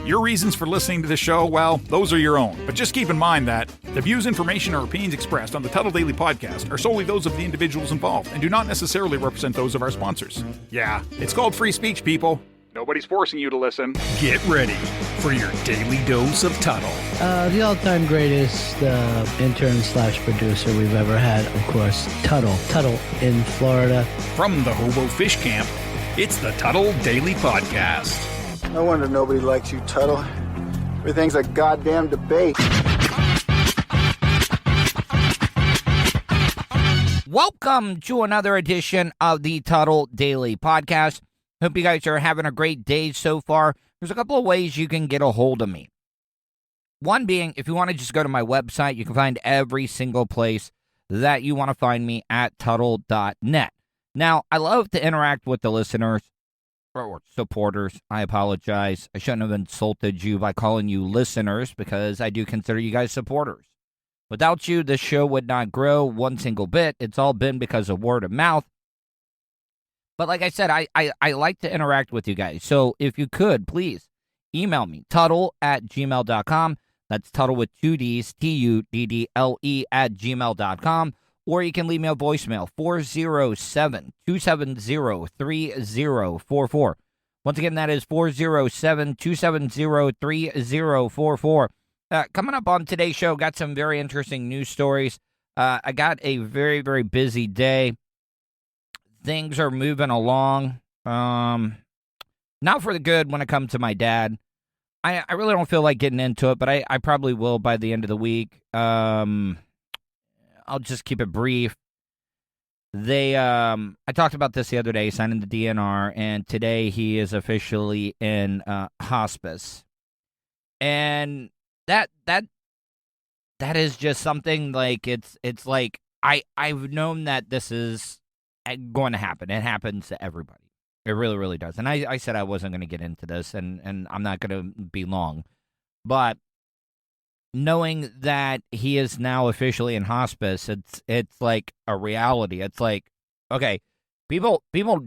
Your reasons for listening to the show, well, those are your own. But just keep in mind that the views, information, or opinions expressed on the Tuddle Daily Podcast are solely those of the individuals involved and do not necessarily represent those of our sponsors. Yeah, it's called free speech, people. Nobody's forcing you to listen. Get ready for your daily dose of Tuddle. The all-time greatest intern/producer we've ever had, of course, Tuddle. Tuddle in Florida. From the Hobo Fish Camp, it's the Tuddle Daily Podcast. No wonder nobody likes you, Tuddle. Everything's a goddamn debate. Welcome to another edition of the Tuddle Daily Podcast. Hope you guys are having a great day so far. There's a couple of ways you can get a hold of me. One being, if you want to just go to my website, you can find every single place that you want to find me at Tuddle.net. Now, I love to interact with the listeners or supporters. I apologize. I shouldn't have insulted you by calling you listeners because I do consider you guys supporters. Without you, this show would not grow one single bit. It's all been because of word of mouth. But like I said, I like to interact with you guys. So if you could, please email me, Tuddle@gmail.com. That's Tuddle with two Ds, Tuddle @gmail.com. Or you can leave me a voicemail, 407-270-3044. Once again, that is 407-270-3044. Coming up on today's show, got some very interesting news stories. I got a very, very busy day. Things are moving along. Not for the good when it comes to my dad. I really don't feel like getting into it, but I probably will by the end of the week. I'll just keep it brief. I talked about this the other day, signing the DNR, and today he is officially in hospice. And that is just something like it's like I've known that this is going to happen. It happens to everybody. It really, really does. And I said I wasn't going to get into this, and I'm not going to be long. But knowing that he is now officially in hospice, it's like a reality. It's like, okay, people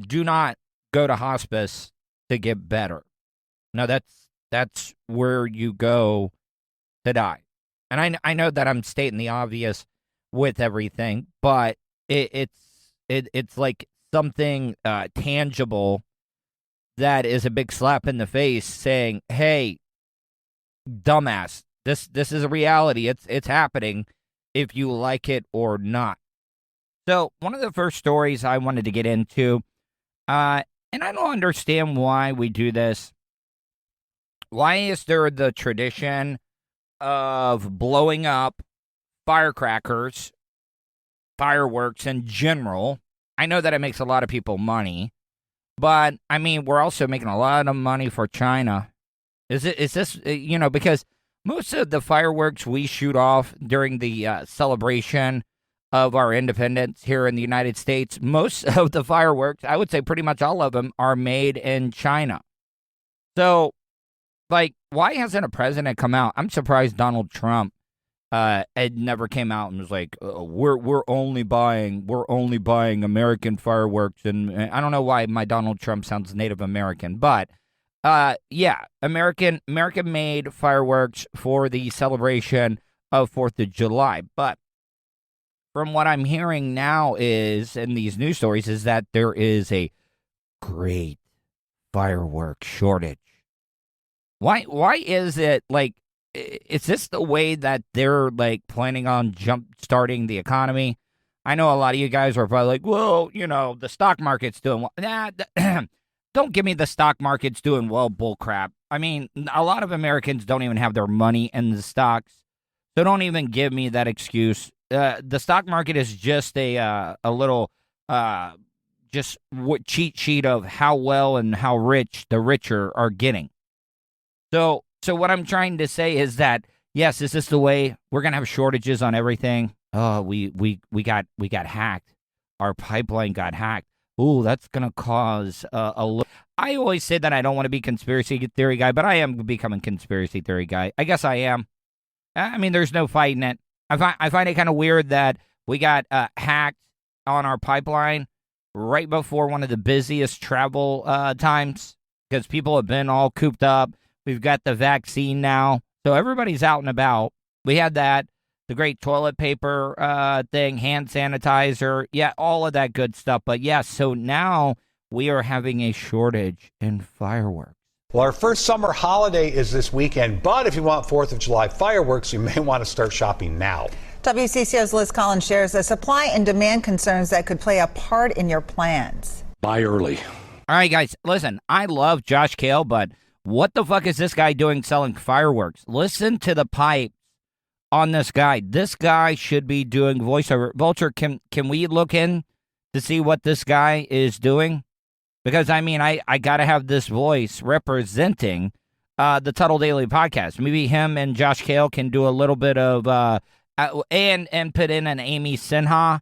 do not go to hospice to get better. No, that's where you go to die. And I know that I'm stating the obvious with everything, but it's like something tangible that is a big slap in the face saying, hey, dumbass, this is a reality. It's happening if you like it or not. So one of the first stories I wanted to get into, and I don't understand why we do this. Why is there the tradition of blowing up firecrackers, fireworks in general? I know that it makes a lot of people money, but I mean, we're also making a lot of money for China. Is this, because most of the fireworks we shoot off during the celebration of our independence here in the United States, most of the fireworks, I would say pretty much all of them, are made in China. So, like, why hasn't a president come out? I'm surprised Donald Trump it never came out and was like, we're only buying American fireworks, and I don't know why my Donald Trump sounds Native American, but yeah, American made fireworks for the celebration of 4th of July. But from what I'm hearing now is in these news stories is that there is a great firework shortage. Why is it like? Is this the way that they're, like, planning on jump-starting the economy? I know a lot of you guys are probably like, well, the stock market's doing well. Nah, don't give me the stock market's doing well bullcrap. I mean, a lot of Americans don't even have their money in the stocks, so don't even give me that excuse. The stock market is just a little cheat sheet of how well and how rich the richer are getting. So what I'm trying to say is that, yes, is this the way we're going to have shortages on everything? Oh, we got hacked. Our pipeline got hacked. Ooh, that's going to cause a little... I always say that I don't want to be conspiracy theory guy, but I am becoming conspiracy theory guy. I guess I am. I mean, there's no fighting it. I find it kind of weird that we got hacked on our pipeline right before one of the busiest travel times because people have been all cooped up. We've got the vaccine now. So everybody's out and about. We had that. The great toilet paper thing, hand sanitizer. Yeah, all of that good stuff. But yes, so now we are having a shortage in fireworks. Well, our first summer holiday is this weekend, but if you want 4th of July fireworks, you may want to start shopping now. WCCO's Liz Collins shares the supply and demand concerns that could play a part in your plans. Buy early. All right, guys, listen, I love Josh Kale, but what the fuck is this guy doing selling fireworks? Listen to the pipes on this guy. This guy should be doing voiceover. Vulture, can we look in to see what this guy is doing? Because, I mean, I got to have this voice representing the Tuddle Daily podcast. Maybe him and Josh Kale can do a little bit of, and put in an Amy Sinha.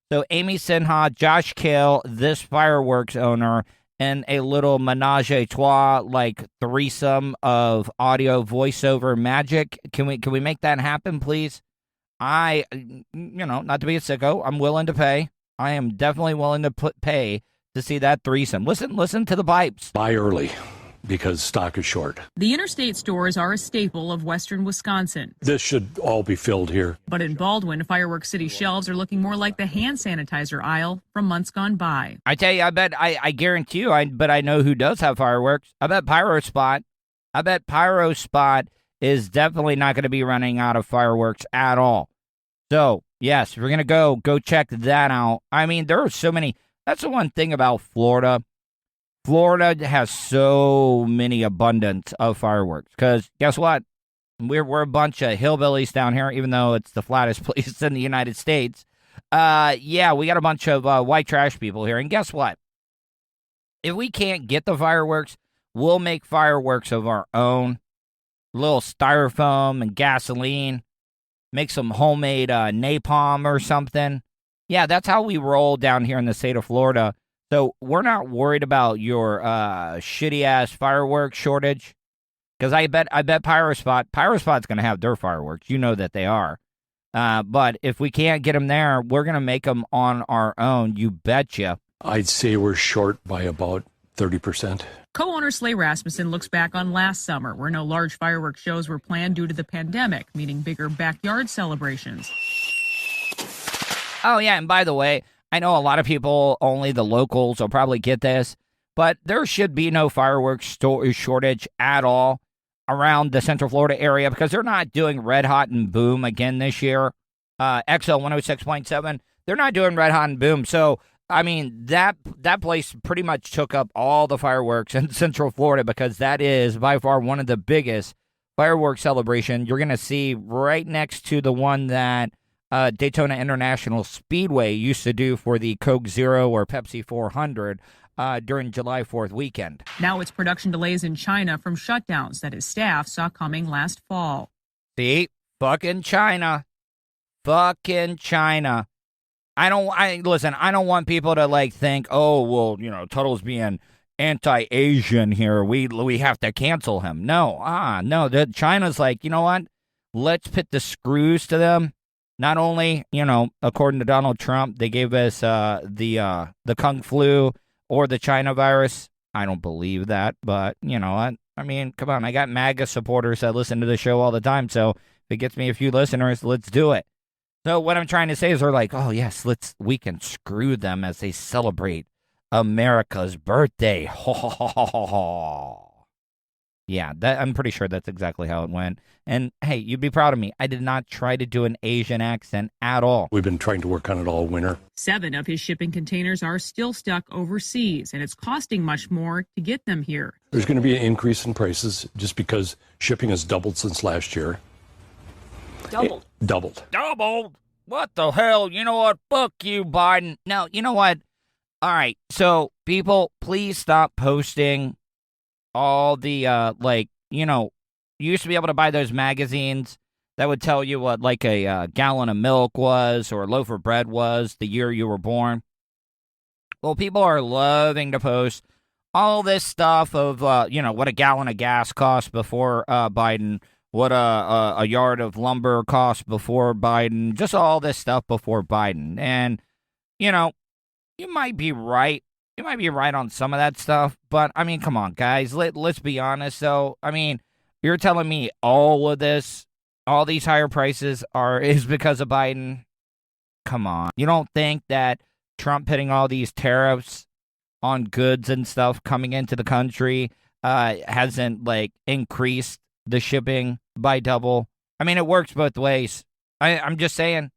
So Amy Sinha, Josh Kale, this fireworks owner, and a little menage a trois, like threesome of audio voiceover magic. Can we make that happen, please? Not to be a sicko, I'm willing to pay. I am definitely willing to pay to see that threesome. Listen to the pipes. Buy early because stock is short. The interstate stores are a staple of western Wisconsin. This should all be filled here. But in Baldwin, Fireworks City shelves are looking more like the hand sanitizer aisle from months gone by. I tell you, I guarantee you, but I know who does have fireworks. I bet Pyro Spot is definitely not going to be running out of fireworks at all. So, yes, if we're going to go check that out. I mean, there are so many. That's the one thing about Florida. Florida has so many abundance of fireworks. Because guess what? We're a bunch of hillbillies down here, even though it's the flattest place in the United States. Yeah, we got a bunch of white trash people here. And guess what? If we can't get the fireworks, we'll make fireworks of our own. A little styrofoam and gasoline. Make some homemade napalm or something. Yeah, that's how we roll down here in the state of Florida. So we're not worried about your shitty-ass fireworks shortage. Because I bet Pyrospot's going to have their fireworks. You know that they are. But if we can't get them there, we're going to make them on our own. You betcha. I'd say we're short by about 30%. Co-owner Slay Rasmussen looks back on last summer, where no large fireworks shows were planned due to the pandemic, meaning bigger backyard celebrations. Oh, yeah, and by the way, I know a lot of people, only the locals, will probably get this, but there should be no fireworks shortage at all around the Central Florida area because they're not doing Red Hot and Boom again this year. XL 106.7, they're not doing Red Hot and Boom. So, I mean, that place pretty much took up all the fireworks in Central Florida because that is by far one of the biggest fireworks celebration you're going to see right next to the one that Daytona International Speedway used to do for the Coke Zero or Pepsi 400 during July 4th weekend. Now it's production delays in China from shutdowns that his staff saw coming last fall. See? Fucking China. Fucking China. I don't want people to think, oh, well, Tuddle's being anti-Asian here. We have to cancel him. No. China's like, you know what? Let's put the screws to them. Not only, according to Donald Trump, they gave us the Kung flu or the China virus. I don't believe that, but I mean, come on. I got MAGA supporters that listen to the show all the time, so if it gets me a few listeners, let's do it. So what I'm trying to say is they're like, oh, yes, we can screw them as they celebrate America's birthday. Ho, ho, ho, ho, ho, ho. Yeah, I'm pretty sure that's exactly how it went. And, hey, you'd be proud of me. I did not try to do an Asian accent at all. We've been trying to work on it all winter. 7 of his shipping containers are still stuck overseas, and it's costing much more to get them here. There's going to be an increase in prices just because shipping has doubled since last year. Doubled? Doubled? What the hell? You know what? Fuck you, Biden. No, you know what? All right, so, people, please stop posting all the, you used to be able to buy those magazines that would tell you what, a gallon of milk was or a loaf of bread was the year you were born. Well, people are loving to post all this stuff of, what a gallon of gas cost before Biden, what a yard of lumber cost before Biden, just all this stuff before Biden. And, you might be right. You might be right on some of that stuff, but, I mean, come on, guys. Let's be honest, though. I mean, You're telling me all of this, all these higher prices is because of Biden? Come on. You don't think that Trump putting all these tariffs on goods and stuff coming into the country hasn't, like, increased the shipping by double? I mean, it works both ways. I'm just saying,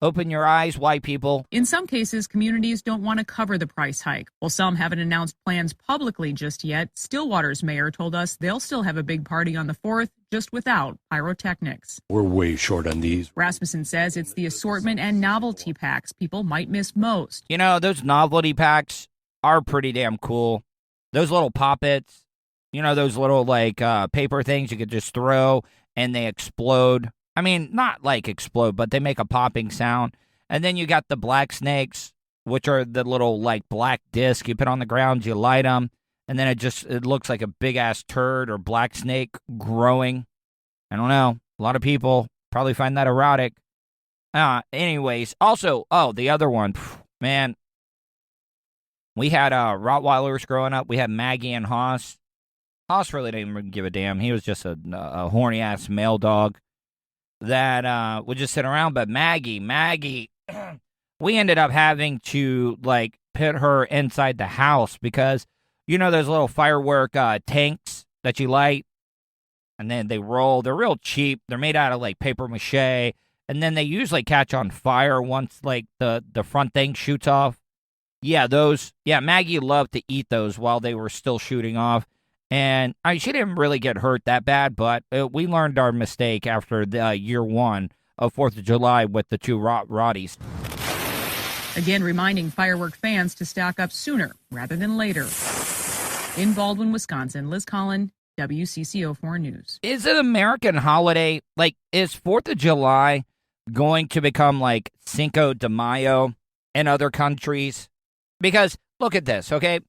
open your eyes, white people. In some cases, communities don't want to cover the price hike. While some haven't announced plans publicly just yet, Stillwater's mayor told us they'll still have a big party on the 4th, just without pyrotechnics. We're way short on these. Rasmussen says it's the assortment and novelty packs people might miss most. You know, those novelty packs are pretty damn cool. Those little poppets, you know, those little, like, paper things you could just throw and they explode. I mean, not like explode, but they make a popping sound. And then you got the black snakes, which are the little, like, black disc you put on the ground, you light them, and then it looks like a big-ass turd or black snake growing. I don't know. A lot of people probably find that erotic. Anyways, also, the other one, man, we had Rottweilers growing up. We had Maggie and Haas. Haas really didn't even give a damn. He was just a horny-ass male dog that would just sit around. But Maggie, we ended up having to, like, put her inside the house because, you know, those little firework tanks that you light, and then they roll. They're real cheap. They're made out of, like, paper mache, and then they usually catch on fire once, like, the front thing shoots off. Yeah, Maggie loved to eat those while they were still shooting off. And she didn't really get hurt that bad, but we learned our mistake after the year one of 4th of July with the two Rotties. Again, reminding firework fans to stock up sooner rather than later. In Baldwin, Wisconsin, Liz Collin, WCCO4 News. Is it an American holiday? Like, is 4th of July going to become like Cinco de Mayo in other countries? Because, look at this, okay?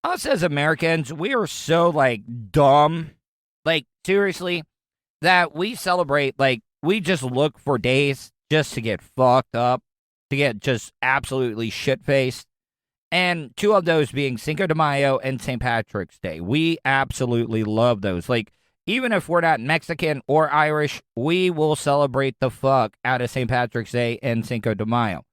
Us as Americans, we are so, like, dumb, like, seriously, that we celebrate, like, we just look for days just to get fucked up, to get just absolutely shit-faced, and two of those being Cinco de Mayo and St. Patrick's Day. We absolutely love those. Like, even if we're not Mexican or Irish, we will celebrate the fuck out of St. Patrick's Day and Cinco de Mayo.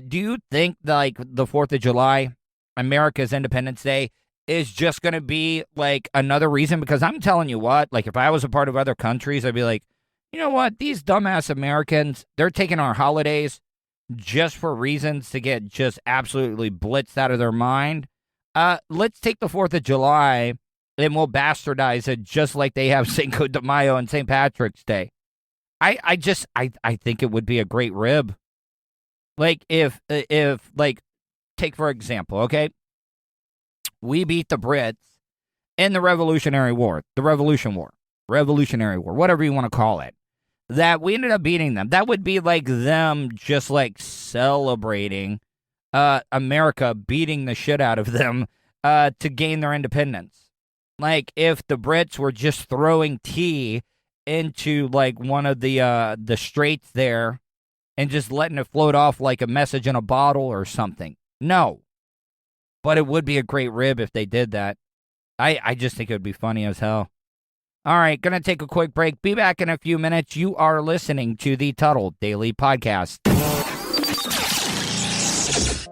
Do you think, like, the 4th of July, America's Independence Day, is just going to be, like, another reason? Because I'm telling you what, like, if I was a part of other countries, I'd be like, you know what, these dumbass Americans, they're taking our holidays just for reasons to get just absolutely blitzed out of their mind. Let's take the 4th of July and we'll bastardize it just like they have Cinco de Mayo and St. Patrick's Day. I think it would be a great rib. Like, if like, take for example, okay, we beat the Brits in the Revolutionary War, Revolutionary War, whatever you want to call it, that we ended up beating them. That would be like them just, like, celebrating America beating the shit out of them to gain their independence. Like, if the Brits were just throwing tea into, like, one of the straits there and just letting it float off like a message in a bottle or something. No. But it would be a great rib if they did that. I just think it would be funny as hell. All right, going to take a quick break. Be back in a few minutes. You are listening to the Tuddle Daily Podcast.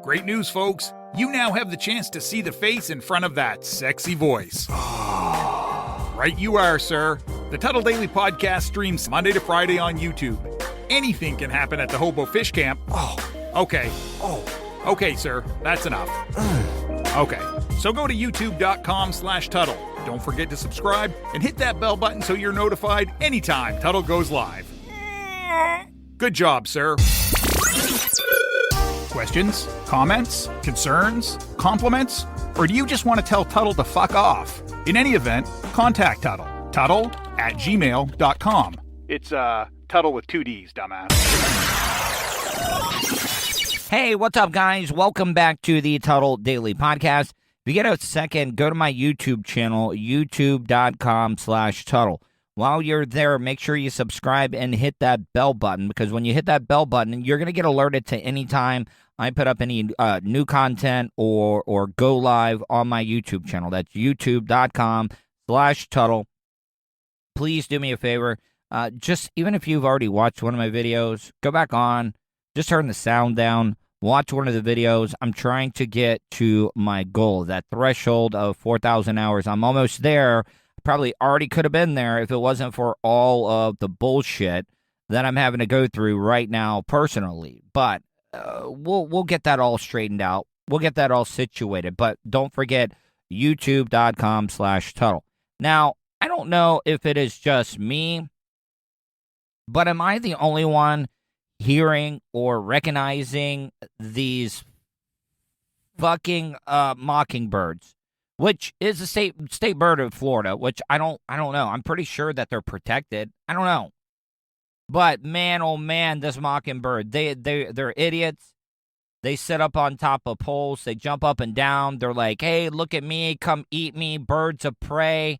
Great news, folks. You now have the chance to see the face in front of that sexy voice. Right you are, sir. The Tuddle Daily Podcast streams Monday to Friday on YouTube. Anything can happen at the Hobo Fish Camp. Okay, sir. That's enough. Okay. So go to youtube.com/Tuddle. Don't forget to subscribe and hit that bell button so you're notified anytime Tuddle goes live. Good job, sir. Questions? Comments? Concerns? Compliments? Or do you just want to tell Tuddle to fuck off? In any event, contact Tuddle. Tuddle@gmail.com. It's, Tuddle with 2 Ds, dumbass. Hey, what's up, guys? Welcome back to the Tuddle Daily Podcast. If you get a second, go to my YouTube channel, youtube.com/Tuddle. While you're there, make sure you subscribe and hit that bell button, because when you hit that bell button, you're going to get alerted to any time I put up any new content or go live on my YouTube channel. That's youtube.com/Tuddle. please do me a favor. Just even if you've already watched one of my videos, go back on, just turn the sound down, watch one of the videos. I'm trying to get to my goal, that threshold of 4,000 hours. I'm almost there. Probably already could have been there if it wasn't for all of the bullshit that I'm having to go through right now personally. But we'll get that all straightened out. We'll get that all situated. But don't forget youtube.com/Tuddle. Now, I don't know if it is just me, but am I the only one hearing or recognizing these fucking mockingbirds, which is a state bird of Florida, which I don't know. I'm pretty sure that they're protected. I don't know. But man, oh man, this mockingbird, they're idiots. They sit up on top of poles. They jump up and down. They're like, hey, look at me. Come eat me. Birds of prey.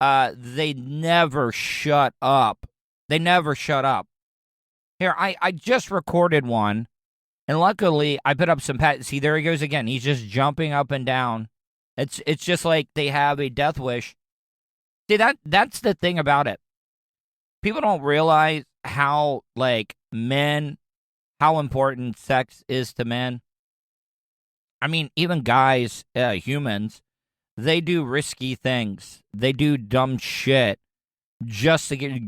They never shut up. They never shut up. Here, I just recorded one, and luckily I put up some See, there he goes again. He's just jumping up and down. It's just like they have a death wish. See, that's the thing about it. People don't realize how, like, how important sex is to men. I mean, even guys, humans, they do risky things. They do dumb shit just to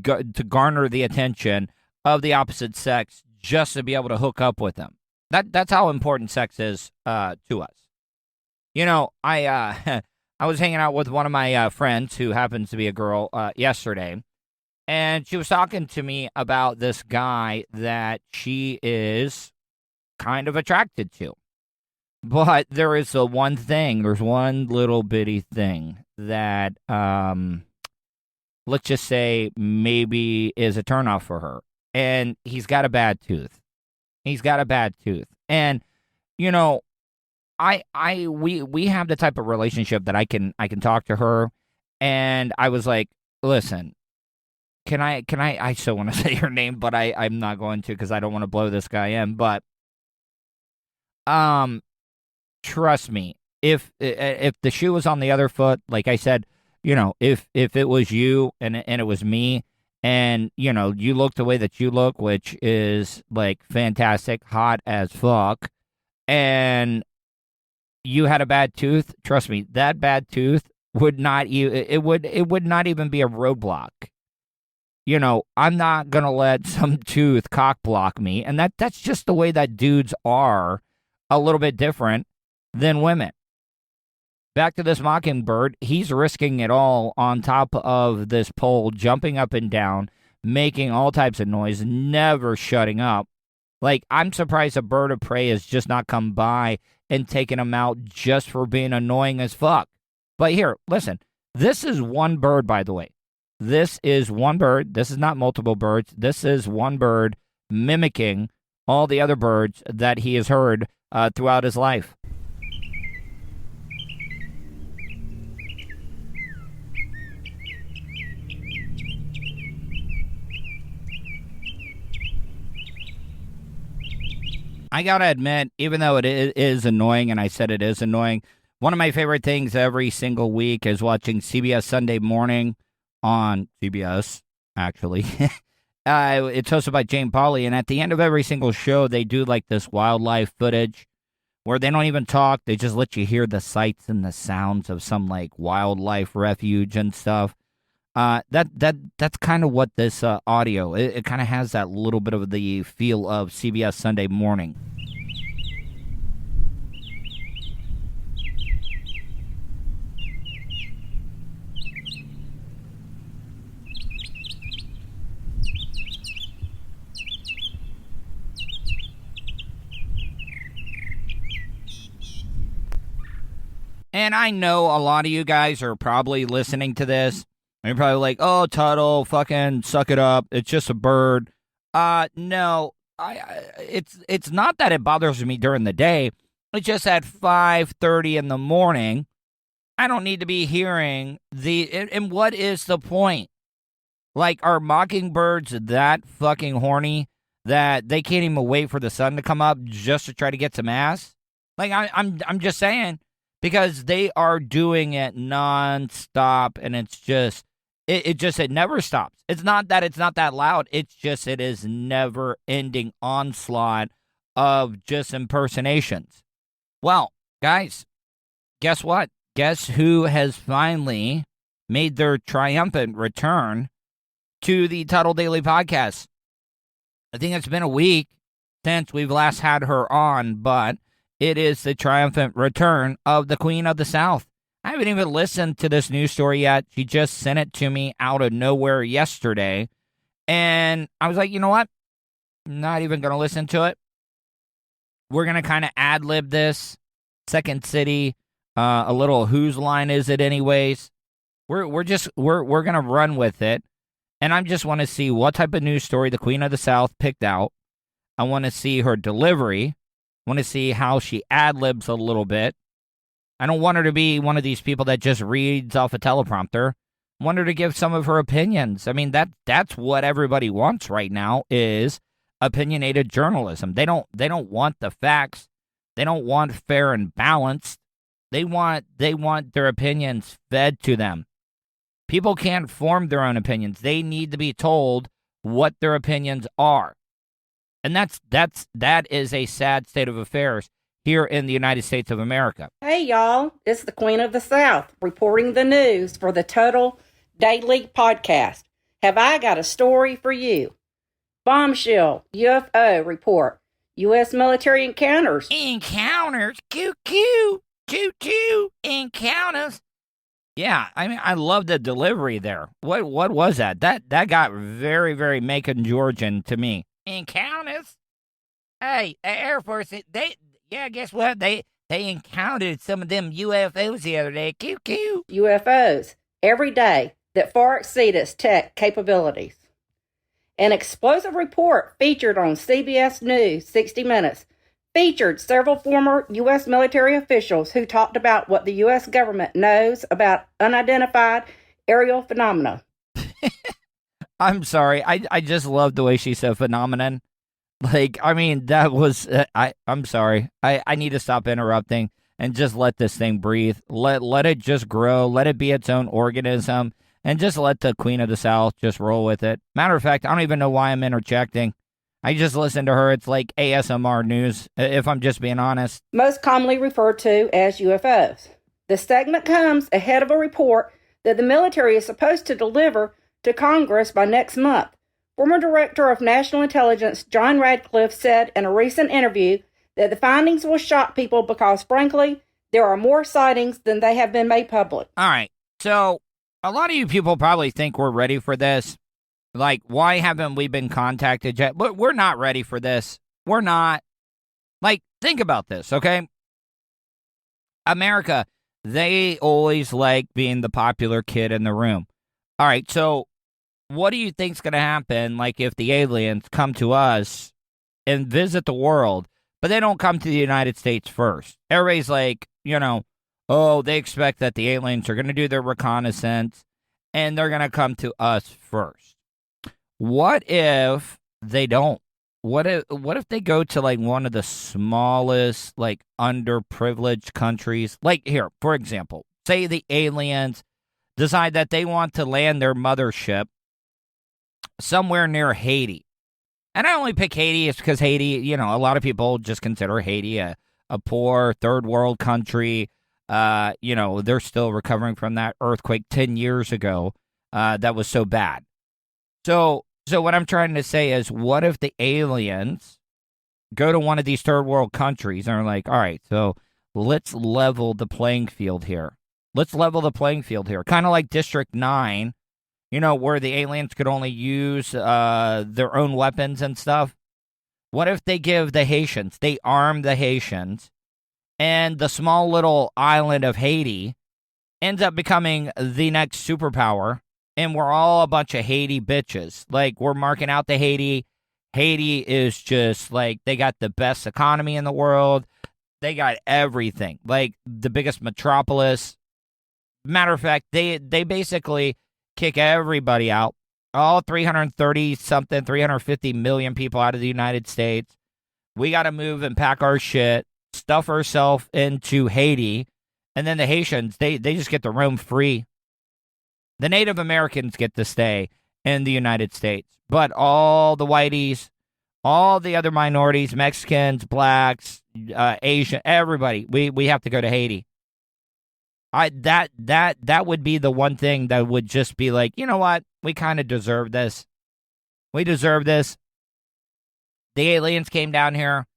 garner the attention of the opposite sex, just to be able to hook up with them. That's how important sex is to us. You know, I was hanging out with one of my friends who happens to be a girl yesterday, and she was talking to me about this guy that she is kind of attracted to. But there is one thing, there's one little bitty thing that, let's just say, maybe is a turnoff for her. And he's got a bad tooth. And, you know, we have the type of relationship that I can talk to her, and I was like, listen, can I still want to say her name, but I'm not going to, because I don't want to blow this guy in, but trust me, if the shoe was on the other foot, like I said, you know, if it was you and it was me, and, you know, you look the way that you look, which is, like, fantastic, hot as fuck, and you had a bad tooth, trust me, that bad tooth would not it would not even be a roadblock. You know, I'm not going to let some tooth cock block me, and that's just the way that dudes are, a little bit different than women. Back to this mockingbird, he's risking it all on top of this pole, jumping up and down, making all types of noise, never shutting up. Like, I'm surprised a bird of prey has just not come by and taken him out just for being annoying as fuck. But here, listen, this is one bird, by the way. This is one bird. This is not multiple birds. This is one bird mimicking all the other birds that he has heard throughout his life. I gotta admit, even though it is annoying, and I said it is annoying, one of my favorite things every single week is watching CBS Sunday Morning on CBS, actually. It's hosted by Jane Pauley, and at the end of every single show, they do like this wildlife footage where they don't even talk. They just let you hear the sights and the sounds of some, like, wildlife refuge and stuff. That's kind of what this audio, it kind of has that little bit of the feel of CBS Sunday Morning. And I know a lot of you guys are probably listening to this. You're probably like, oh, Tuddle, fucking suck it up. It's just a bird. No, it's not that it bothers me during the day. It's just at 5:30 in the morning, I don't need to be hearing and what is the point? Like, are mockingbirds that fucking horny that they can't even wait for the sun to come up just to try to get some ass? Like, I'm just saying, because they are doing it nonstop, and it's just, It never stops. It's not that it's not that loud. It's just it is never-ending onslaught of just impersonations. Well, guys, guess what? Guess who has finally made their triumphant return to the Tuddle Daily Podcast? I think it's been a week since we've last had her on, but it is the triumphant return of the Queen of the South. I haven't even listened to this news story yet. She just sent it to me out of nowhere yesterday. And I was like, you know what? I'm not even going to listen to it. We're going to kind of ad-lib this. Second City, a little whose line is it anyways? We're going to run with it. And I just want to see what type of news story the Queen of the South picked out. I want to see her delivery. I want to see how she ad-libs a little bit. I don't want her to be one of these people that just reads off a teleprompter. I want her to give some of her opinions. I mean, that's what everybody wants right now is opinionated journalism. They don't want the facts. They don't want fair and balanced. They want their opinions fed to them. People can't form their own opinions. They need to be told what their opinions are. And that is a sad state of affairs here in the United States of America. Hey, y'all. It's the Queen of the South reporting the news for the Tuddle Daily Podcast. Have I got a story for you? Bombshell UFO report. U.S. military encounters. Encounters? Choo-choo. Choo-choo. Encounters. Yeah, I mean, I love the delivery there. What was that? That got very, very Macon Georgian to me. Encounters? Hey, Air Force, guess what? They encountered some of them UFOs the other day. Q. UFOs every day that far exceed its tech capabilities. An explosive report featured on CBS News 60 Minutes featured several former U.S. military officials who talked about what the U.S. government knows about unidentified aerial phenomena. I'm sorry. I just love the way she said phenomenon. Like, I mean, that was, I'm sorry. I need to stop interrupting and just let this thing breathe. Let it just grow. Let it be its own organism. And just let the Queen of the South just roll with it. Matter of fact, I don't even know why I'm interjecting. I just listen to her. It's like ASMR news, if I'm just being honest. Most commonly referred to as UFOs. The segment comes ahead of a report that the military is supposed to deliver to Congress by next month. Former Director of National Intelligence John Radcliffe said in a recent interview that the findings will shock people because, frankly, there are more sightings than they have been made public. All right. So a lot of you people probably think we're ready for this. Like, why haven't we been contacted yet? But we're not ready for this. We're not. Like, think about this, okay? America, they always like being the popular kid in the room. All right, so what do you think's going to happen, like, if the aliens come to us and visit the world, but they don't come to the United States first? Everybody's like, they expect that the aliens are going to do their reconnaissance, and they're going to come to us first. What if they don't? What if they go to, like, one of the smallest, like, underprivileged countries? Like, here, for example, say the aliens decide that they want to land their mothership somewhere near Haiti. And I only pick Haiti is because Haiti, a lot of people just consider Haiti a poor third world country. They're still recovering from that earthquake 10 years ago that was so bad. So what I'm trying to say is, what if the aliens go to one of these third world countries and are like, all right, so let's level the playing field here. Let's level the playing field here. Kind of like District 9, where the aliens could only use their own weapons and stuff. What if they give the Haitians, they arm the Haitians, and the small little island of Haiti ends up becoming the next superpower, and we're all a bunch of Haiti bitches. Like, we're marking out the Haiti. Haiti is just, like, they got the best economy in the world. They got everything. Like, the biggest metropolis. Matter of fact, they basically kick everybody out. All 350 million people out of the United States. We got to move and pack our shit, stuff ourselves into Haiti, and then the Haitians, they just get to roam free. The Native Americans get to stay in the United States. But all the whiteys, all the other minorities, Mexicans, blacks, Asian, everybody, we have to go to Haiti. That would be the one thing that would just be like, you know what? We kind of deserve this. We deserve this. The aliens came down here.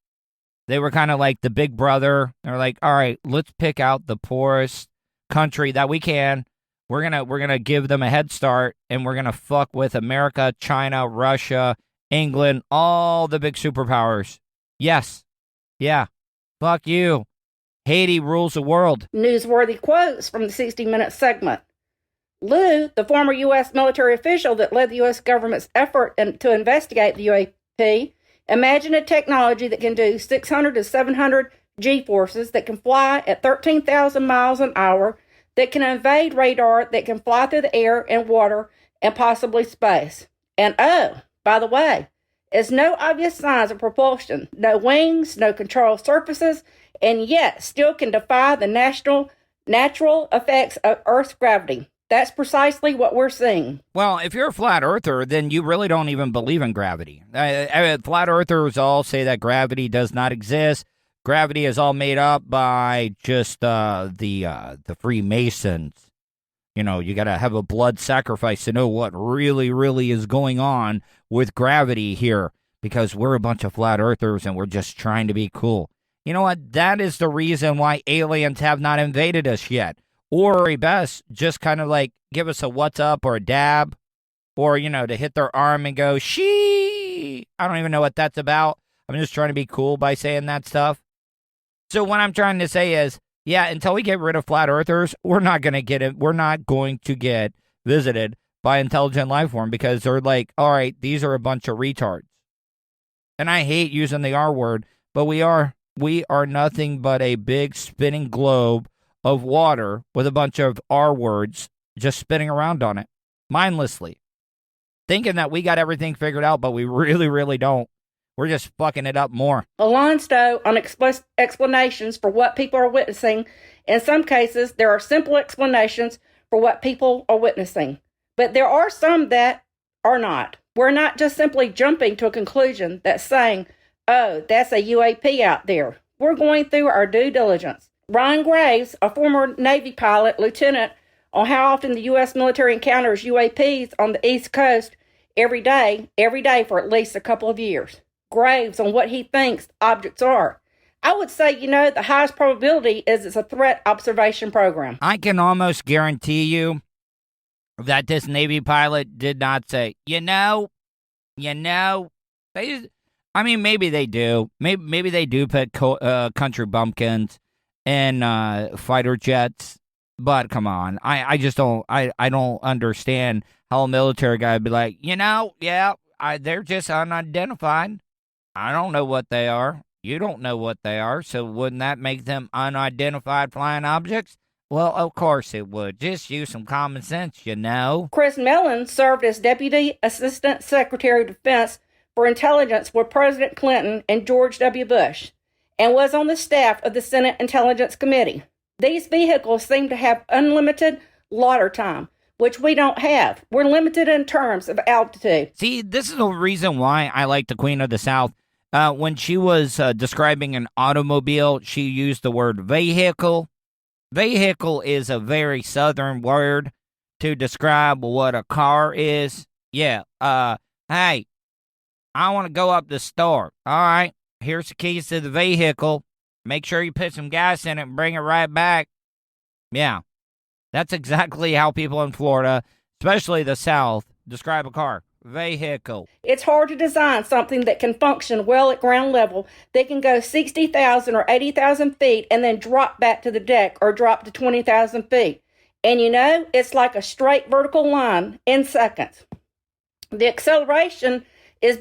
They were kind of like the big brother. They're like, all right, let's pick out the poorest country that we can. We're gonna give them a head start, and we're gonna fuck with America, China, Russia, England, all the big superpowers. Yes. Yeah. Fuck you. Haiti rules the world. Newsworthy quotes from the 60 Minutes segment. Lou, the former U.S. military official that led the U.S. government's effort to investigate the UAP, imagined a technology that can do 600 to 700 G-forces, that can fly at 13,000 miles an hour, that can evade radar, that can fly through the air and water and possibly space. And oh, by the way, there's no obvious signs of propulsion, no wings, no control surfaces, and yet still can defy the natural effects of Earth's gravity. That's precisely what we're seeing. Well, if you're a flat earther, then you really don't even believe in gravity. Flat earthers all say that gravity does not exist. Gravity is all made up by just the Freemasons. You know, you got to have a blood sacrifice to know what really, really is going on with gravity here, because we're a bunch of flat earthers and we're just trying to be cool. You know what? That is the reason why aliens have not invaded us yet. Or, best, just kind of like give us a what's up or a dab, or, you know, to hit their arm and go, shee. I don't even know what that's about. I'm just trying to be cool by saying that stuff. So what I'm trying to say is, yeah, until we get rid of flat earthers, we're not going to get it. We're not going to get visited by intelligent life form, because they're like, all right, these are a bunch of retards. And I hate using the R word, but we are nothing but a big spinning globe of water with a bunch of R words just spinning around on it mindlessly, thinking that we got everything figured out, but we really, really don't. We're just fucking it up more. Alon Stowe on explanations for what people are witnessing. In some cases, there are simple explanations for what people are witnessing, but there are some that are not. We're not just simply jumping to a conclusion that's saying, oh, that's a UAP out there. We're going through our due diligence. Ryan Graves, a former Navy pilot, lieutenant, on how often the U.S. military encounters UAPs on the East Coast every day for at least a couple of years. Graves on what he thinks objects are. I would say, the highest probability is it's a threat observation program. I can almost guarantee you that this Navy pilot did not say, maybe they do. Maybe they do put country bumpkins and fighter jets, but come on, I just don't understand how a military guy would be like, they're just unidentified. I don't know what they are. You don't know what they are, so wouldn't that make them unidentified flying objects? Well, of course it would. Just use some common sense, Chris Mellon served as Deputy Assistant Secretary of Defense for Intelligence with President Clinton and George W. Bush, and was on the staff of the Senate Intelligence Committee. These vehicles seem to have unlimited lauder time, which we don't have. We're limited in terms of altitude. See, this is the reason why I like the Queen of the South. When she was describing an automobile, she used the word vehicle. Vehicle is a very Southern word to describe what a car is. Yeah, hey, I want to go up the store. All right, here's the keys to the vehicle. Make sure you put some gas in it and bring it right back. Yeah, that's exactly how people in Florida, especially the South, describe a car. Vehicle. It's hard to design something that can function well at ground level, that can go 60,000 or 80,000 feet and then drop back to the deck or drop to 20,000 feet. And it's like a straight vertical line in seconds. The acceleration is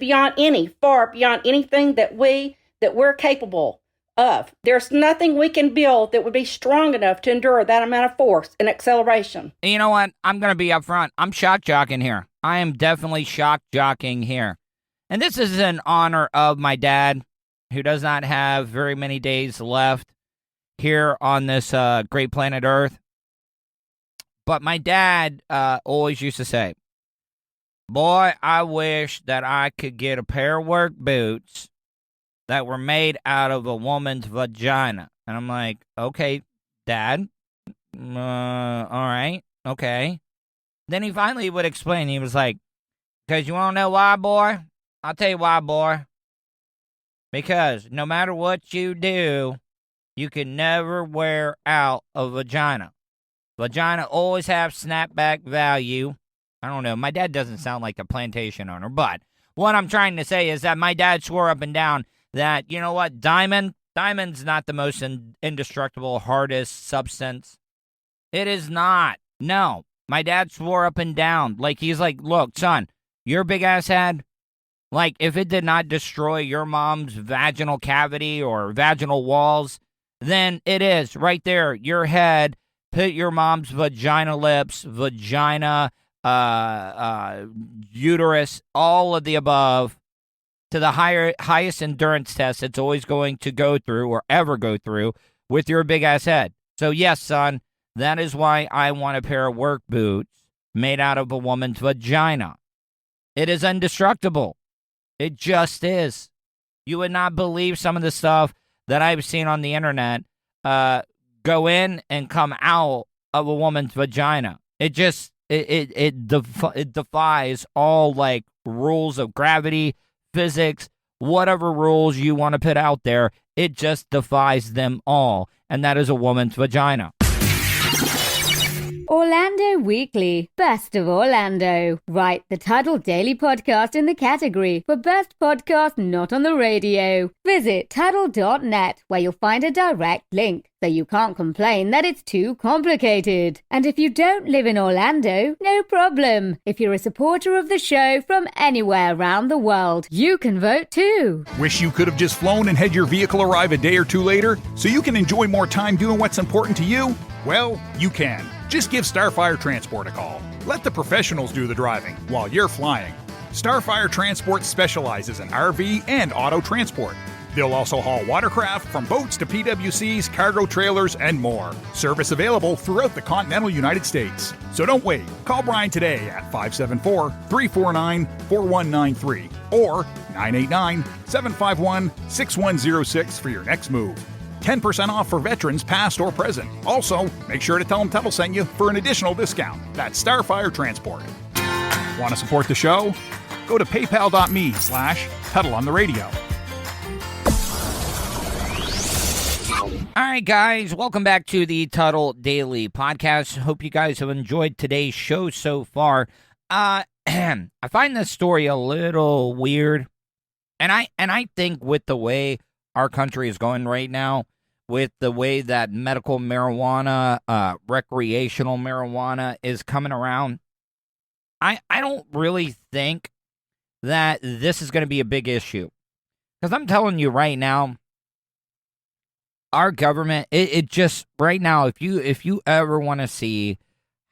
far beyond anything that we're capable of. There's nothing we can build that would be strong enough to endure that amount of force and acceleration. And you know what? I'm going to be upfront. I'm shock jocking here. I am definitely shock jockeying here. And this is in honor of my dad, who does not have very many days left here on this great planet Earth. But my dad always used to say, boy, I wish that I could get a pair of work boots that were made out of a woman's vagina. And I'm like, okay, Dad. All right, okay. Then he finally would explain. He was like, because you want to know why, boy? I'll tell you why, boy. Because no matter what you do, you can never wear out a vagina. Vagina always have snapback value. I don't know. My dad doesn't sound like a plantation owner, but what I'm trying to say is that my dad swore up and down that, you know what, diamond's not the most indestructible, hardest substance. It is not. No. My dad swore up and down. Like, he's like, look, son, your big ass head, like, if it did not destroy your mom's vaginal cavity or vaginal walls, then it is right there. Your head, put your mom's vagina lips, vagina, uterus, all of the above, to the highest endurance test it's always going to go through or ever go through with your big ass head. So yes, son, that is why I want a pair of work boots made out of a woman's vagina. It is indestructible. It just is. You would not believe some of the stuff that I've seen on the internet go in and come out of a woman's vagina. It just it defies all like rules of gravity, physics, whatever rules you want to put out there. It just defies them all, and that is a woman's vagina. Orlando Weekly, Best of Orlando. Write the Tuddle Daily Podcast in the category for Best Podcast Not on the Radio. Visit Tuddle.net, where you'll find a direct link, so you can't complain that it's too complicated. And if you don't live in Orlando, no problem. If you're a supporter of the show from anywhere around the world, you can vote too. Wish you could have just flown and had your vehicle arrive a day or two later so you can enjoy more time doing what's important to you? Well, you can. Just give Starfire Transport a call. Let the professionals do the driving while you're flying. Starfire Transport specializes in RV and auto transport. They'll also haul watercraft from boats to PWCs, cargo trailers, and more. Service available throughout the continental United States. So don't wait. Call Brian today at 574-349-4193 or 989-751-6106 for your next move. 10% off for veterans past or present. Also, make sure to tell them Tuddle sent you for an additional discount. That's Starfire Transport. Want to support the show? Go to paypal.me/Tuddle on the radio. All right, guys, welcome back to the Tuddle Daily Podcast. Hope you guys have enjoyed today's show so far. I find this story a little weird, and I think with the way our country is going right now, with the way that medical marijuana, recreational marijuana is coming around, I don't really think that this is going to be a big issue. Because I'm telling you right now, our government, it just, right now, if you ever want to see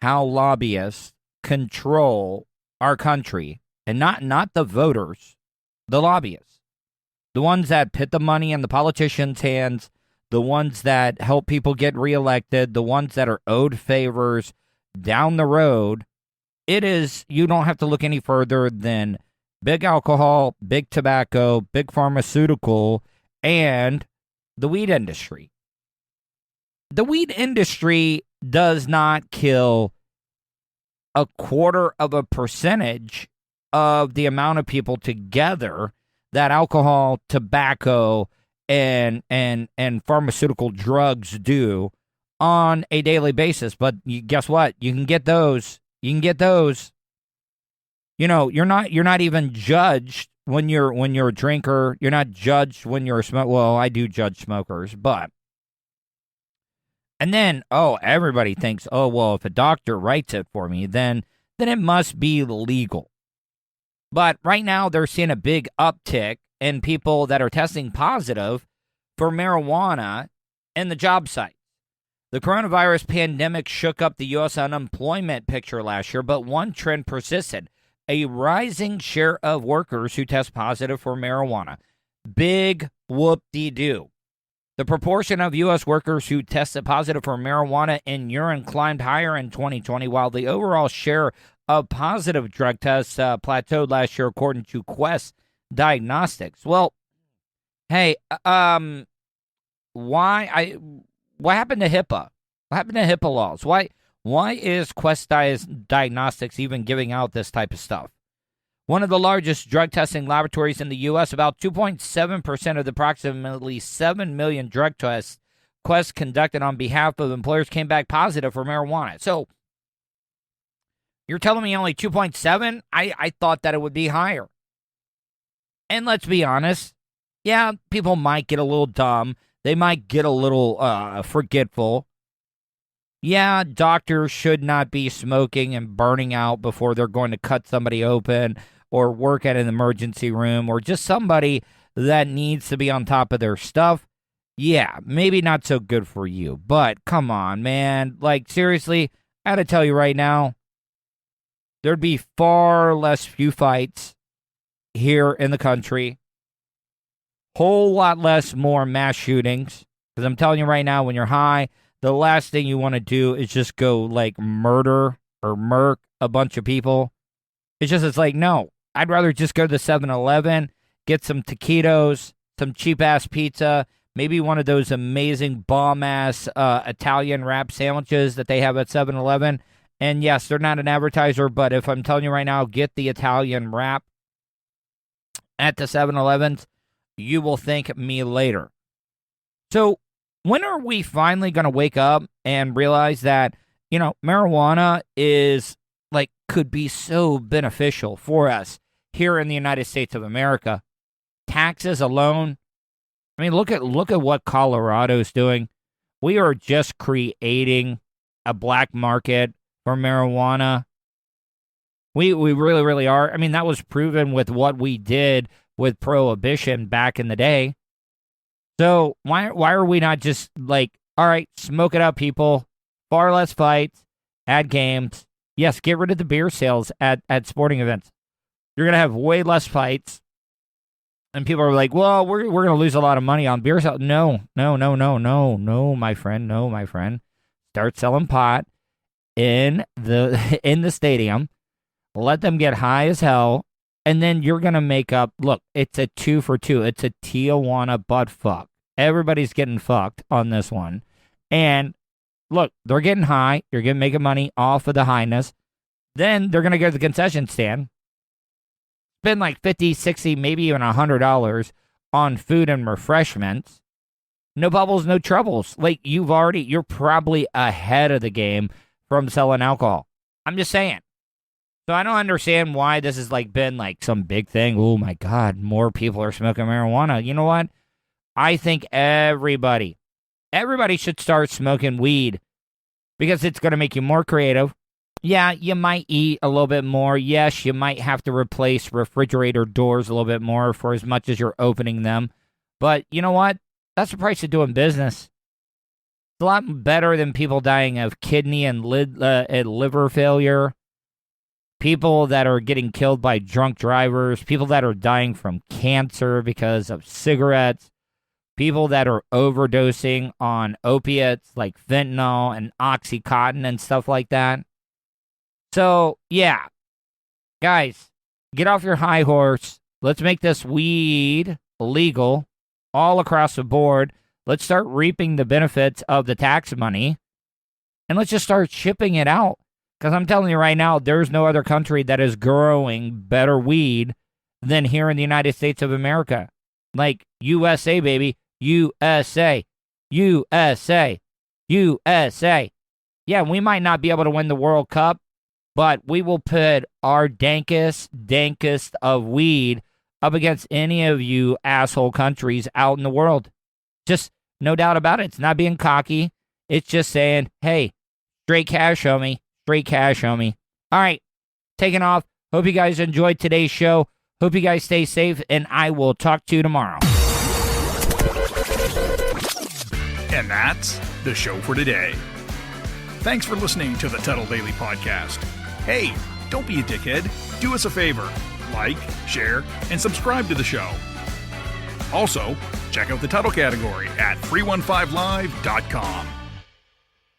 how lobbyists control our country, and not the voters, the lobbyists, the ones that put the money in the politicians' hands, the ones that help people get reelected, the ones that are owed favors down the road, it is, you don't have to look any further than big alcohol, big tobacco, big pharmaceutical, and the weed industry. The weed industry does not kill 0.25% of the amount of people together that alcohol, tobacco, and pharmaceutical drugs do on a daily basis. But guess what? You can get those. You can get those. You know, you're not even judged when you're a drinker. You're not judged when you're a smoker. Well, I do judge smokers, but. And then, everybody thinks, well, if a doctor writes it for me, then it must be legal. But right now, they're seeing a big uptick in people that are testing positive for marijuana in the job site. The coronavirus pandemic shook up the U.S. unemployment picture last year, but one trend persisted: a rising share of workers who test positive for marijuana. Big whoop-de-doo. The proportion of U.S. workers who tested positive for marijuana in urine climbed higher in 2020, while the overall share of positive drug tests plateaued last year, according to Quest Diagnostics. Well, hey, what happened to HIPAA? What happened to HIPAA laws? Why is Quest Diagnostics even giving out this type of stuff? One of the largest drug testing laboratories in the U.S., about 2.7% of the approximately 7 million drug tests Quest conducted on behalf of employers came back positive for marijuana. So you're telling me only 2.7? I thought that it would be higher. And let's be honest, yeah, people might get a little dumb. They might get a little forgetful. Yeah, doctors should not be smoking and burning out before they're going to cut somebody open or work at an emergency room or just somebody that needs to be on top of their stuff. Yeah, maybe not so good for you. But come on, man. Like, seriously, I gotta tell you right now, there'd be far less few fights here in the country. Whole lot less more mass shootings. Because I'm telling you right now, when you're high, the last thing you want to do is just go, like, murder or murk a bunch of people. It's like, no. I'd rather just go to the 7-Eleven, get some taquitos, some cheap-ass pizza, maybe one of those amazing bomb-ass Italian wrap sandwiches that they have at 7-Eleven. And, yes, they're not an advertiser, but if I'm telling you right now, get the Italian wrap at the 7-Elevens, you will thank me later. So, when are we finally going to wake up and realize that, marijuana is, could be so beneficial for us here in the United States of America? Taxes alone. I mean, look at what Colorado's doing. We are just creating a black market for marijuana. We really, really are. I mean, that was proven with what we did with prohibition back in the day. So why are we not just all right, smoke it up, people. Far less fights, add games. Yes, get rid of the beer sales at sporting events. You're going to have way less fights. And people are like, well, we're going to lose a lot of money on beer sales. No, my friend. Start selling pot in the stadium. Let them get high as hell. And then you're going to make up. Look, it's a 2 for 2. It's a Tijuana butt fuck. Everybody's getting fucked on this one. And look, they're getting high. You're going to make money off of the highness. Then they're going to go to the concession stand. Spend like $50, $60, maybe even $100 on food and refreshments. No bubbles, no troubles. You're probably ahead of the game from selling alcohol. I'm just saying. So I don't understand why this has been some big thing. Oh my God, more people are smoking marijuana. You know what? I think everybody should start smoking weed because it's going to make you more creative. Yeah, you might eat a little bit more. Yes, you might have to replace refrigerator doors a little bit more for as much as you're opening them. But you know what? That's the price of doing business. It's a lot better than people dying of kidney and liver failure, people that are getting killed by drunk drivers, people that are dying from cancer because of cigarettes, people that are overdosing on opiates like fentanyl and Oxycontin and stuff like that. So, yeah, guys, get off your high horse. Let's make this weed legal all across the board. Let's start reaping the benefits of the tax money, and let's just start shipping it out. Because I'm telling you right now, there's no other country that is growing better weed than here in the United States of America. USA, baby. USA. USA. USA. Yeah, we might not be able to win the World Cup, but we will put our dankest of weed up against any of you asshole countries out in the world. Just no doubt about it. It's not being cocky. It's just saying, hey, straight cash, homie. Straight cash, homie. All right, taking off. Hope you guys enjoyed today's show. Hope you guys stay safe, and I will talk to you tomorrow. And that's the show for today. Thanks for listening to the Tuddle Daily Podcast. Hey, don't be a dickhead. Do us a favor. Like, share, and subscribe to the show. Also, check out the Tuddle category at 315live.com.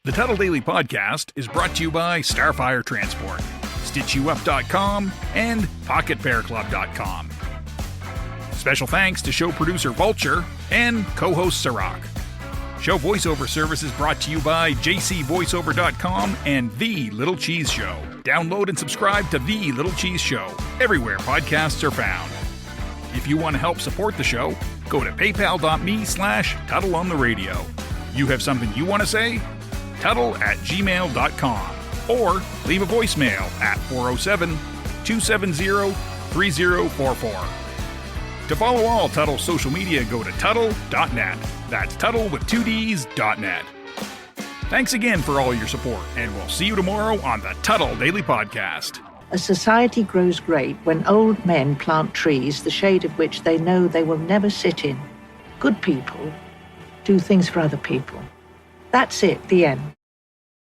The Tuddle Daily Podcast is brought to you by Starfire Transport, StitchYouUp.com, and PocketPairClub.com. Special thanks to show producer Vulture and co-host Sirach. Show voiceover service is brought to you by JCVoiceover.com and The Little Cheese Show. Download and subscribe to The Little Cheese Show everywhere podcasts are found. If you want to help support the show, go to paypal.me/Tuddle on the radio. You have something you want to say? Tuddle@gmail.com or leave a voicemail at 407-270-3044. To follow all Tuddle social media, go to Tuddle.net. That's Tuddle with 2Ds.net. Thanks again for all your support, and we'll see you tomorrow on the Tuddle Daily Podcast. A society grows great when old men plant trees, the shade of which they know they will never sit in. Good people do things for other people. That's it, the end.